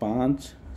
5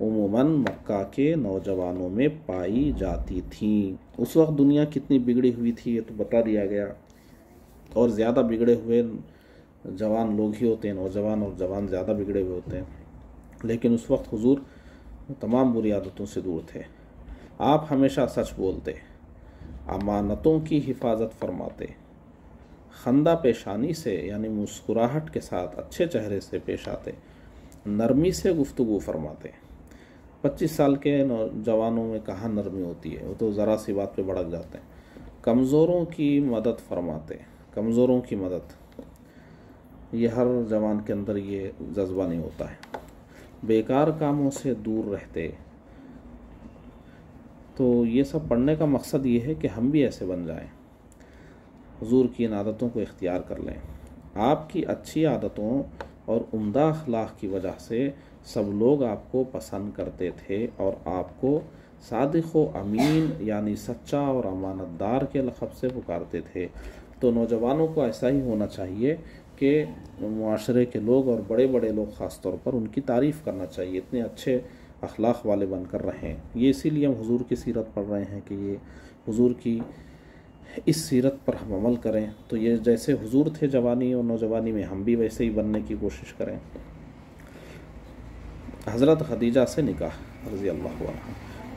عموماً مکہ کے نوجوانوں میں پائی جاتی تھیں۔ اس وقت دنیا کتنی بگڑی ہوئی تھی یہ تو بتا دیا گیا، اور زیادہ بگڑے ہوئے جوان لوگ ہی ہوتے ہیں، نوجوان اور جوان زیادہ بگڑے ہوئے ہوتے ہیں، لیکن اس وقت حضور تمام بری عادتوں سے دور تھے۔ آپ ہمیشہ سچ بولتے، امانتوں کی حفاظت فرماتے، خندہ پیشانی سے یعنی مسکراہٹ کے ساتھ اچھے چہرے سے پیش آتے، نرمی سے گفتگو فرماتے۔ 25 سال کے نوجوانوں میں کہاں نرمی ہوتی ہے، وہ تو ذرا سی بات پہ بھڑک جاتے ہیں۔ کمزوروں کی مدد فرماتے، کمزوروں کی مدد، یہ ہر جوان کے اندر یہ جذبہ نہیں ہوتا ہے۔ بیکار کاموں سے دور رہتے۔ تو یہ سب پڑھنے کا مقصد یہ ہے کہ ہم بھی ایسے بن جائیں، حضور کی ان عادتوں کو اختیار کر لیں۔ آپ کی اچھی عادتوں اور عمدہ اخلاق کی وجہ سے سب لوگ آپ کو پسند کرتے تھے اور آپ کو صادق و امین یعنی سچا اور امانت دار کے لقب سے پکارتے تھے۔ تو نوجوانوں کو ایسا ہی ہونا چاہیے کہ معاشرے کے لوگ اور بڑے بڑے لوگ خاص طور پر ان کی تعریف کرنا چاہیے، اتنے اچھے اخلاق والے بن کر رہیں۔ یہ اسی لیے ہم حضور کی سیرت پڑھ رہے ہیں کہ یہ حضور کی اس سیرت پر ہم عمل کریں، تو یہ جیسے حضور تھے جوانی اور نوجوانی میں، ہم بھی ویسے ہی بننے کی کوشش کریں۔ حضرت خدیجہ سے نکاح رضی اللہ عنہ۔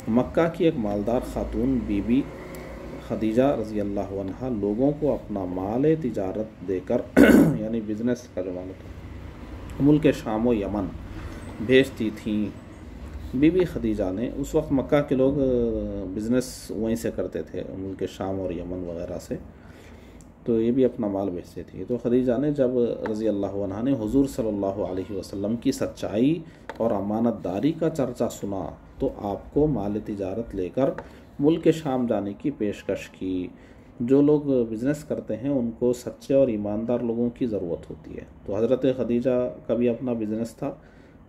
مکہ کی ایک مالدار خاتون بی بی خدیجہ رضی اللہ عنہ لوگوں کو اپنا مال تجارت دے کر یعنی بزنس کا جو مال ہوتا، ملک شام و یمن بھیجتی تھیں۔ بی بی خدیجہ نے، اس وقت مکہ کے لوگ بزنس وہیں سے کرتے تھے، ملک شام اور یمن وغیرہ سے، تو یہ بھی اپنا مال بھیجتے تھے۔ تو خدیجہ نے جب رضی اللہ عنہ نے حضور صلی اللہ علیہ وسلم کی سچائی اور امانت داری کا چرچا سنا تو آپ کو مال تجارت لے کر ملک شام جانے کی پیشکش کی۔ جو لوگ بزنس کرتے ہیں ان کو سچے اور ایماندار لوگوں کی ضرورت ہوتی ہے۔ تو حضرت خدیجہ کا بھی اپنا بزنس تھا،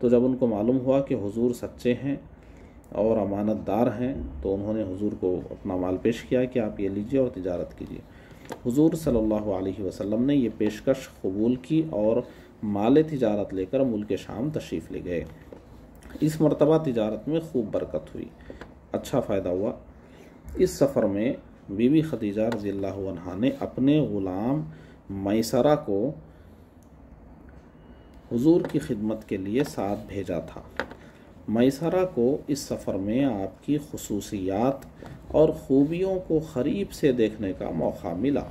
تو جب ان کو معلوم ہوا کہ حضور سچے ہیں اور امانت دار ہیں تو انہوں نے حضور کو اپنا مال پیش کیا کہ آپ یہ لیجئے اور تجارت کیجئے۔ حضور صلی اللہ علیہ وسلم نے یہ پیشکش قبول کی اور مال تجارت لے کر ملک شام تشریف لے گئے۔ اس مرتبہ تجارت میں خوب برکت ہوئی، اچھا فائدہ ہوا۔ اس سفر میں بی بی خدیجہ رضی اللہ عنہا نے اپنے غلام میسرہ کو حضور کی خدمت کے لیے ساتھ بھیجا تھا۔ میسرہ کو اس سفر میں آپ کی خصوصیات اور خوبیوں کو قریب سے دیکھنے کا موقع ملا۔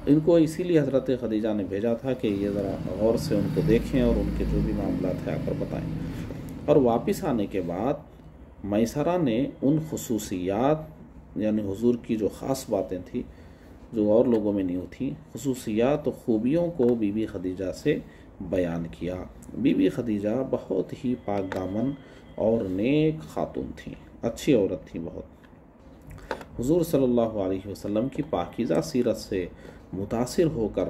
ان کو اسی لیے حضرت خدیجہ نے بھیجا تھا کہ یہ ذرا غور سے ان کو دیکھیں اور ان کے جو بھی معاملات ہیں آ کر بتائیں۔ اور واپس آنے کے بعد میسرہ نے ان خصوصیات یعنی حضور کی جو خاص باتیں تھیں جو اور لوگوں میں نہیں ہوتی، خصوصیات و خوبیوں کو بی بی خدیجہ سے بیان کیا۔ بی بی خدیجہ بہت ہی پاک دامن اور نیک خاتون تھیں، اچھی عورت تھیں بہت۔ حضور صلی اللہ علیہ وسلم کی پاکیزہ سیرت سے متاثر ہو کر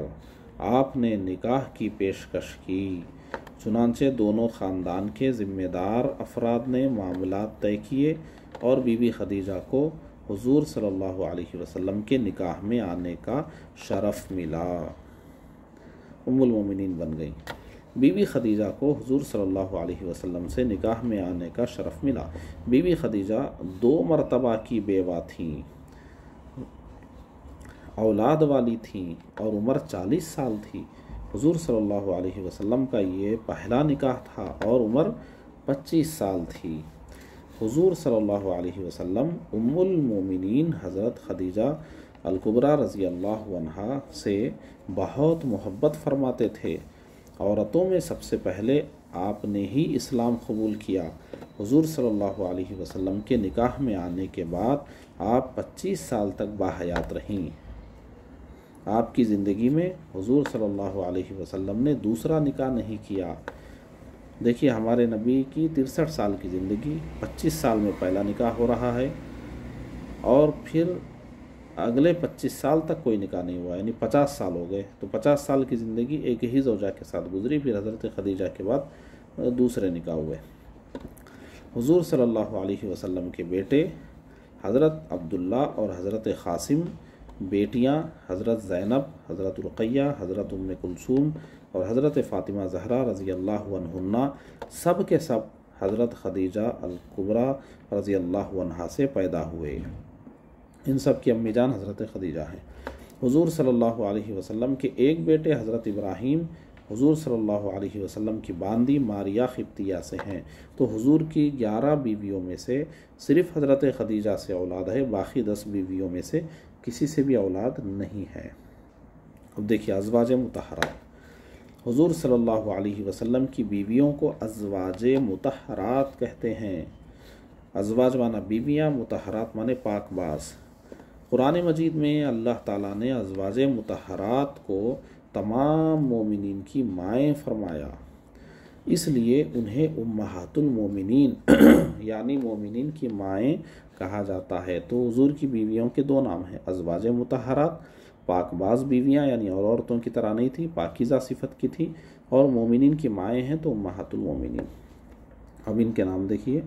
آپ نے نکاح کی پیشکش کی۔ چنانچہ دونوں خاندان کے ذمہ دار افراد نے معاملات طے کیے اور بی بی خدیجہ کو حضور صلی اللہ علیہ وسلم کے نکاح میں آنے کا شرف ملا، ام المومنین بن گئیں۔ بی بی خدیجہ کو حضور صلی اللہ علیہ وسلم سے نکاح میں آنے کا شرف ملا۔ بی بی خدیجہ 2 مرتبہ کی بیوہ تھیں، اولاد والی تھیں اور عمر 40 سال تھی۔ حضور صلی اللہ علیہ وسلم کا یہ پہلا نکاح تھا اور عمر 25 سال تھی۔ حضور صلی اللہ علیہ وسلم ام المومنین حضرت خدیجہ الکبریٰ رضی اللہ عنہا سے بہت محبت فرماتے تھے۔ عورتوں میں سب سے پہلے آپ نے ہی اسلام قبول کیا۔ حضور صلی اللہ علیہ وسلم کے نکاح میں آنے کے بعد آپ 25 سال تک باحیات رہیں۔ آپ کی زندگی میں حضور صلی اللہ علیہ وسلم نے دوسرا نکاح نہیں کیا۔ دیکھیے ہمارے نبی کی 63 سال کی زندگی، 25 سال میں پہلا نکاح ہو رہا ہے اور پھر اگلے 25 سال تک کوئی نکاح نہیں ہوا، یعنی 50 سال ہو گئے۔ تو 50 سال کی زندگی ایک ہی زوجہ کے ساتھ گزری، پھر حضرت خدیجہ کے بعد دوسرے نکاح ہوئے۔ حضور صلی اللہ علیہ وسلم کے بیٹے حضرت عبداللہ اور حضرت قاسم، بیٹیاں حضرت زینب، حضرت رقیہ، حضرت ام کلثوم اور حضرت فاطمہ زہرا رضی اللہ عنہن سب کے سب حضرت خدیجہ الکبریٰ رضی اللہ عنہا سے پیدا ہوئے۔ ان سب کی امی جان حضرت خدیجہ ہیں۔ حضور صلی اللہ علیہ وسلم کے ایک بیٹے حضرت ابراہیم حضور صلی اللہ علیہ وسلم کی باندی ماریہ قبطیہ سے ہیں، تو حضور کی 11 بیویوں میں سے صرف حضرت خدیجہ سے اولاد ہے، باقی 10 بیویوں میں سے کسی سے بھی اولاد نہیں ہے۔ اب دیکھیے ازواج مطہرات، حضور صلی اللہ علیہ وسلم کی بیویوں کو ازواج مطہرات کہتے ہیں۔ ازواج مانا بیویاں، مطہرات مانے پاک باز۔ قرآن مجید میں اللہ تعالیٰ نے ازواج مطہرات کو تمام مومنین کی مائیں فرمایا، اس لیے انہیں امہات المومنین یعنی مومنین کی مائیں کہا جاتا ہے۔ تو حضور کی بیویوں کے 2 نام ہیں، ازواج مطہرات، پاک باز بیویاں یعنی اور عورتوں کی طرح نہیں تھی، پاکیزہ صفت کی تھی، اور مومنین کی مائیں ہیں تو امہات المومنین۔ اب ان کے نام دیکھیے،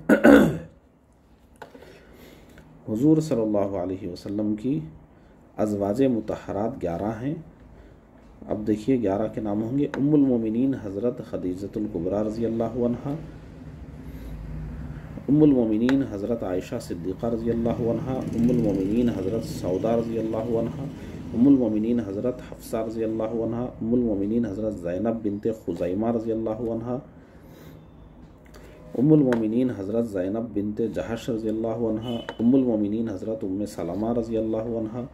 حضور صلی اللہ علیہ وسلم کی ازواج مطہرات 11 ہیں۔ اب دیکھیے 11 کے نام ہوں گے: ام المومنین حضرت خدیجۃ الکبریٰ رضی اللہ عنہا، ام المومنین حضرت عائشہ صدیقہ رضی اللہ عنہا، ام المومنین حضرت سودا رضی اللہ عنہا، ام المومنین حضرت حفصہ رضی اللہ عنہا، ام المومنین حضرت زینب بنت خزیمہ رضی اللہ عنہا، ام المومنین حضرت زینب بنت جہش رضی اللہ عنہا، ام المومنین حضرت ام سلمہ رضی اللہ عنہا،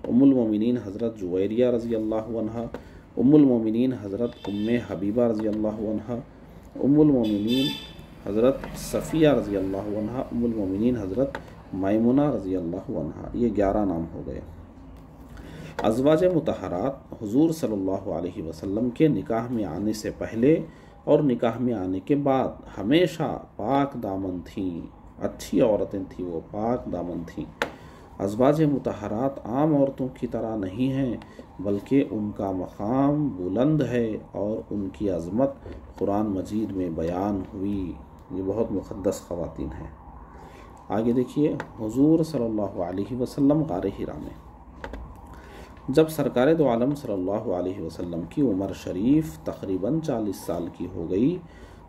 ام المومنین حضرت جویریہ رضی اللہ عنہا، ام المومنین حضرت ام حبیبہ رضی اللہ عنہا، ام المومنین حضرت صفیہ رضی اللہ عنہا، ام المومنین حضرت میمونہ رضی اللہ عنہا۔ یہ 11 نام ہو گئے۔ ازواج مطہرات حضور صلی اللہ علیہ وسلم کے نکاح میں آنے سے پہلے اور نکاح میں آنے کے بعد ہمیشہ پاک دامن تھیں، اچھی عورتیں تھیں، وہ پاک دامن تھیں۔ ازواج مطہرات عام عورتوں کی طرح نہیں ہیں، بلکہ ان کا مقام بلند ہے اور ان کی عظمت قرآن مجید میں بیان ہوئی۔ یہ بہت مقدس خواتین ہیں۔ آگے دیکھیے، حضور صلی اللہ علیہ وسلم غار حرا میں جب سرکار دو عالم صلی اللہ علیہ وسلم کی عمر شریف تقریباً 40 سال کی ہو گئی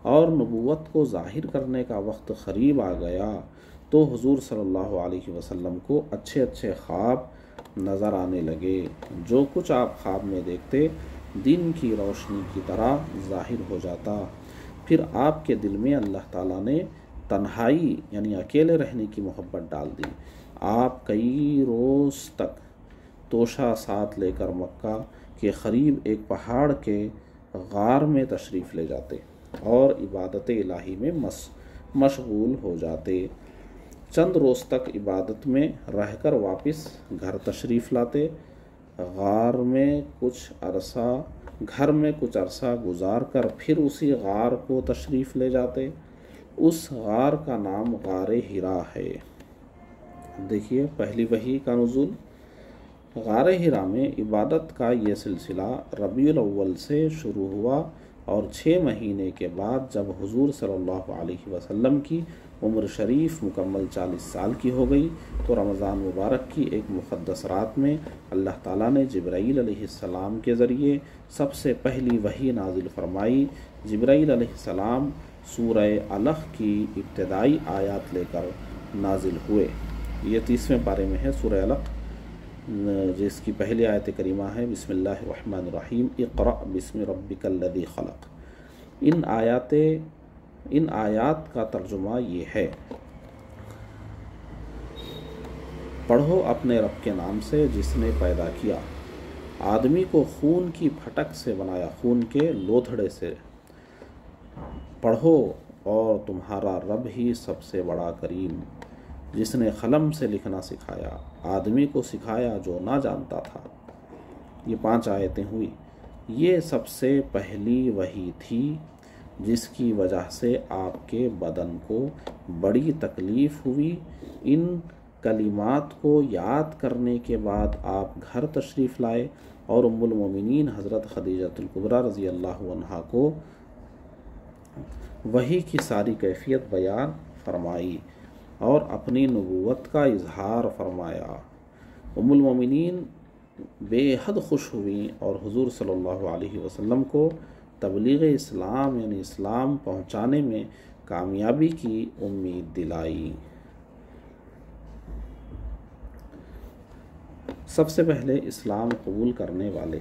اور نبوت کو ظاہر کرنے کا وقت قریب آ گیا، تو حضور صلی اللہ علیہ وسلم کو اچھے اچھے خواب نظر آنے لگے۔ جو کچھ آپ خواب میں دیکھتے دن کی روشنی کی طرح ظاہر ہو جاتا۔ پھر آپ کے دل میں اللہ تعالیٰ نے تنہائی یعنی اکیلے رہنے کی محبت ڈال دی۔ آپ کئی روز تک توشہ ساتھ لے کر مکہ کے قریب ایک پہاڑ کے غار میں تشریف لے جاتے اور عبادت الہی میں مشغول ہو جاتے۔ چند روز تک عبادت میں رہ کر واپس گھر تشریف لاتے۔ گھر میں کچھ عرصہ گزار کر پھر اسی غار کو تشریف لے جاتے۔ اس غار کا نام غار حرا ہے۔ دیکھیے پہلی وحی کا نزول۔ غار حرا میں عبادت کا یہ سلسلہ ربیع الاول سے شروع ہوا اور 6 مہینے کے بعد جب حضور صلی اللہ علیہ وسلم کی عمر شریف مکمل 40 سال کی ہو گئی، تو رمضان مبارک کی ایک مقدس رات میں اللہ تعالیٰ نے جبرائیل علیہ السلام کے ذریعے سب سے پہلی وحی نازل فرمائی۔ جبرائیل علیہ السلام سورہ علق کی ابتدائی آیات لے کر نازل ہوئے۔ یہ 30ویں پارے میں ہے سورہ علق، جس کی پہلی آیت کریمہ ہے بسم اللہ الرحمن الرحیم اقرأ بسم ربک الذی خلق۔ ان آیات کا ترجمہ یہ ہے: پڑھو اپنے رب کے نام سے جس نے پیدا کیا، آدمی کو خون کی پھٹک سے بنایا، خون کے لوتھڑے سے۔ پڑھو اور تمہارا رب ہی سب سے بڑا کریم، جس نے قلم سے لکھنا سکھایا، آدمی کو سکھایا جو نہ جانتا تھا۔ یہ 5 آیتیں ہوئی۔ یہ سب سے پہلی وحی تھی جس کی وجہ سے آپ کے بدن کو بڑی تکلیف ہوئی۔ ان کلمات کو یاد کرنے کے بعد آپ گھر تشریف لائے اور ام المومنین حضرت خدیجۃ الکبریٰ رضی اللہ عنہا کو وحی کی ساری کیفیت بیان فرمائی اور اپنی نبوت کا اظہار فرمایا۔ ام المومنین بے حد خوش ہوئیں اور حضور صلی اللہ علیہ وسلم کو تبلیغ اسلام یعنی اسلام پہنچانے میں کامیابی کی امید دلائی۔ سب سے پہلے اسلام قبول کرنے والے،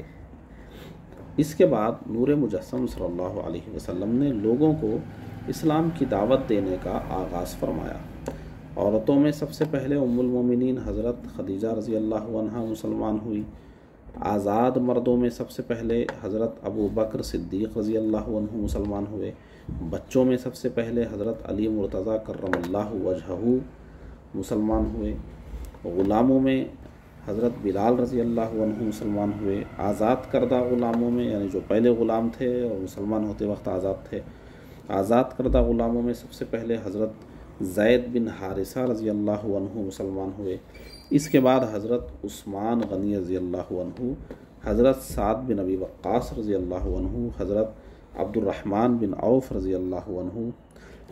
اس کے بعد نور مجسم صلی اللہ علیہ وسلم نے لوگوں کو اسلام کی دعوت دینے کا آغاز فرمایا۔ عورتوں میں سب سے پہلے ام المومنین حضرت خدیجہ رضی اللہ عنہا مسلمان ہوئی۔ آزاد مردوں میں سب سے پہلے حضرت ابو بکر صدیق رضی اللہ عنہ مسلمان ہوئے۔ بچوں میں سب سے پہلے حضرت علی مرتضیٰ کرم اللہ وجہہ مسلمان ہوئے۔ غلاموں میں حضرت بلال رضی اللہ عنہ مسلمان ہوئے۔ آزاد کردہ غلاموں میں، یعنی جو پہلے غلام تھے اور مسلمان ہوتے وقت آزاد تھے، آزاد کردہ غلاموں میں سب سے پہلے حضرت زید بن حارثہ رضی اللہ عنہ مسلمان ہوئے۔ اس کے بعد حضرت عثمان غنی رضی اللہ عنہ، حضرت سعد بن ابی وقاص رضی اللہ عنہ، حضرت عبد الرحمن بن عوف رضی اللہ عنہ،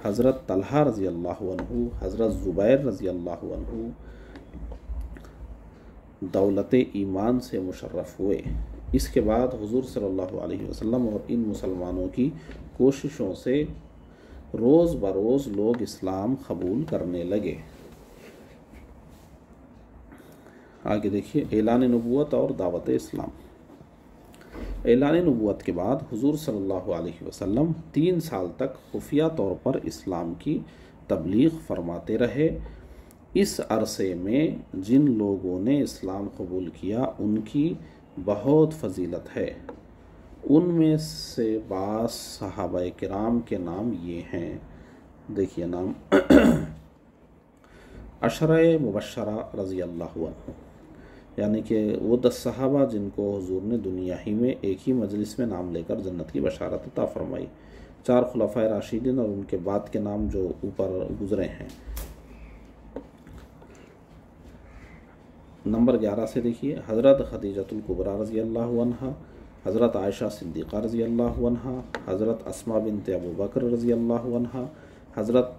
حضرت طلحہ رضی اللہ عنہ، حضرت زبیر رضی اللہ عنہ دولت ایمان سے مشرف ہوئے۔ اس کے بعد حضور صلی اللہ علیہ وسلم اور ان مسلمانوں کی کوششوں سے روز بروز لوگ اسلام قبول کرنے لگے۔ آگے دیکھیے اعلان نبوت اور دعوت اسلام۔ اعلان نبوت کے بعد حضور صلی اللہ علیہ وسلم 3 سال تک خفیہ طور پر اسلام کی تبلیغ فرماتے رہے۔ اس عرصے میں جن لوگوں نے اسلام قبول کیا ان کی بہت فضیلت ہے۔ ان میں سے بعض صحابہ کرام کے نام یہ ہیں، دیکھیے نام: عشرہ مبشرہ رضی اللہ عنہ، یعنی کہ وہ 10 صحابہ جن کو حضور نے دنیا ہی میں ایک ہی مجلس میں نام لے کر جنت کی بشارت عطا فرمائی۔ 4 خلفائے راشدین اور ان کے بعد کے نام جو اوپر گزرے ہیں۔ نمبر 11 سے دیکھیے: حضرت خدیجۃ الکبریٰ رضی اللہ عنہا، حضرت عائشہ صدیقہ رضی اللہ عنہا، حضرت اسماء بنت ابو بکر رضی اللہ عنہا، حضرت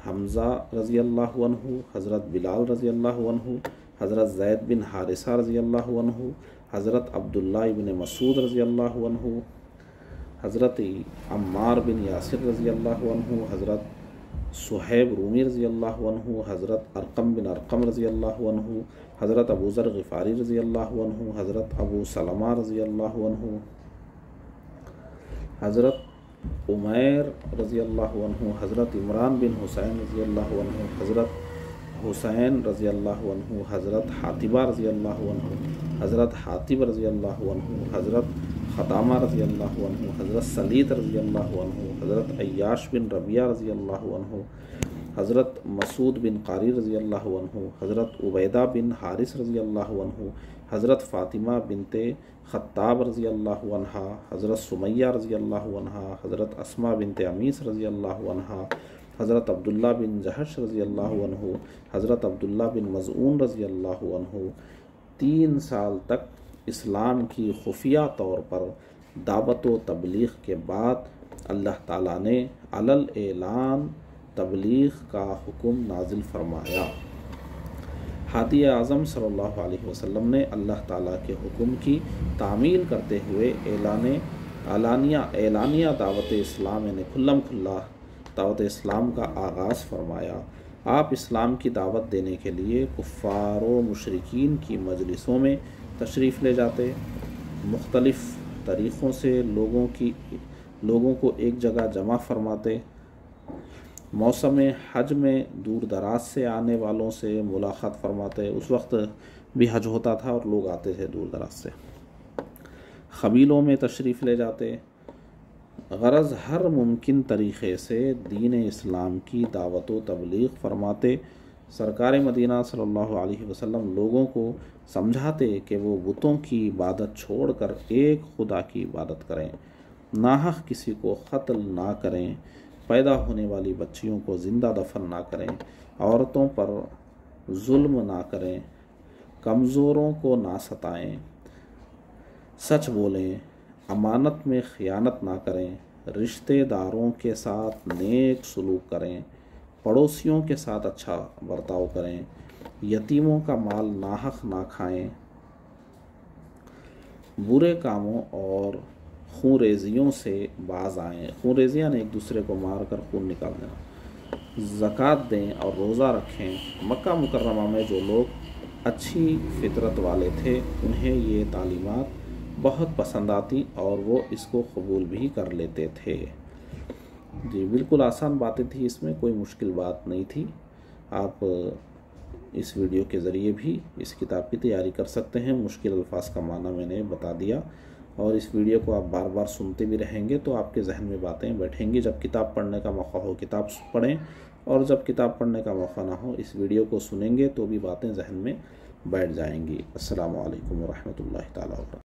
حمزہ رضی اللہ عنہ، حضرت بلال رضی اللہ عنہ، حضرت زید بن حارثہ رضی اللہ عنہ، حضرت عبداللہ بن مسعود رضی اللہ عنہ، حضرت عمار بن یاسر رضی اللہ عنہ، حضرت صہیب رومی رضی اللہ عنہ، حضرت ارقم بن ارقم رضی اللہ عنہ، حضرت ابو ذر غفاری رضی اللہ عنہ، حضرت ابو سلمہ رضی اللہ عنہ، حضرت عمیر رضی اللہ عنہ، حضرت عمران بن حسین رضی اللہ عنہ، حضرت حسین رضی اللہ عنہ، حضرت حاتبہ رضی اللہ عنہ، حضرت حاتب رضی اللہ عنہ، حضرت خطامہ رضی اللہ عنہ، حضرت سلیط رضی اللہ عنہ، حضرت عیاش بن ربیعہ رضی اللہ عنہ، حضرت مسعود بن قاری رضی اللہ عنہ، حضرت عبیدہ بن حارث رضی اللہ عنہ، حضرت فاطمہ بنت خطاب رضی اللہ عنہا، حضرت سمیہ رضی اللہ عنہا، حضرت اسماء بنت امیس رضی اللہ عنہا، حضرت عبداللہ بن جہش رضی اللہ عنہ، حضرت عبداللہ بن مظعون رضی اللہ عنہ۔ 3 سال تک اسلام کی خفیہ طور پر دعوت و تبلیغ کے بعد اللہ تعالیٰ نے علل اعلان تبلیغ کا حکم نازل فرمایا۔ ہادی اعظم صلی اللہ علیہ وسلم نے اللہ تعالیٰ کے حکم کی تعمیل کرتے ہوئے اعلانیہ دعوت اسلام، یعنی کھلم کھلا دعوت اسلام کا آغاز فرمایا۔ آپ اسلام کی دعوت دینے کے لیے کفار و مشرکین کی مجلسوں میں تشریف لے جاتے، مختلف طریقوں سے لوگوں کو ایک جگہ جمع فرماتے، موسم حج میں دور دراز سے آنے والوں سے ملاقات فرماتے۔ اس وقت بھی حج ہوتا تھا اور لوگ آتے تھے دور دراز سے، قبیلوں میں تشریف لے جاتے۔ غرض ہر ممکن طریقے سے دین اسلام کی دعوت و تبلیغ فرماتے۔ سرکار مدینہ صلی اللہ علیہ وسلم لوگوں کو سمجھاتے کہ وہ بتوں کی عبادت چھوڑ کر ایک خدا کی عبادت کریں، ناحق کسی کو قتل نہ کریں، پیدا ہونے والی بچیوں کو زندہ دفن نہ کریں، عورتوں پر ظلم نہ کریں، کمزوروں کو نہ ستائیں، سچ بولیں، امانت میں خیانت نہ کریں، رشتہ داروں کے ساتھ نیک سلوک کریں، پڑوسیوں کے ساتھ اچھا برتاؤ کریں، یتیموں کا مال ناحق نہ کھائیں، برے کاموں اور خون ریزیوں سے باز آئیں۔ خون ریزیاں نے ایک دوسرے کو مار کر خون نکال دینا، زکوٰۃ دیں اور روزہ رکھیں۔ مکہ مکرمہ میں جو لوگ اچھی فطرت والے تھے انہیں یہ تعلیمات بہت پسند آتی اور وہ اس کو قبول بھی کر لیتے تھے۔ جی بالکل آسان باتیں تھی، اس میں کوئی مشکل بات نہیں تھی۔ آپ اس ویڈیو کے ذریعے بھی اس کتاب کی تیاری کر سکتے ہیں۔ مشکل الفاظ کا معنی میں نے بتا دیا، اور اس ویڈیو کو آپ بار بار سنتے بھی رہیں گے تو آپ کے ذہن میں باتیں بیٹھیں گی۔ جب کتاب پڑھنے کا موقع ہو کتاب پڑھیں، اور جب کتاب پڑھنے کا موقع نہ ہو اس ویڈیو کو سنیں گے تو بھی باتیں ذہن میں بیٹھ جائیں گی۔ السلام علیکم ورحمۃ اللہ تعالیٰ وبرکاتہ۔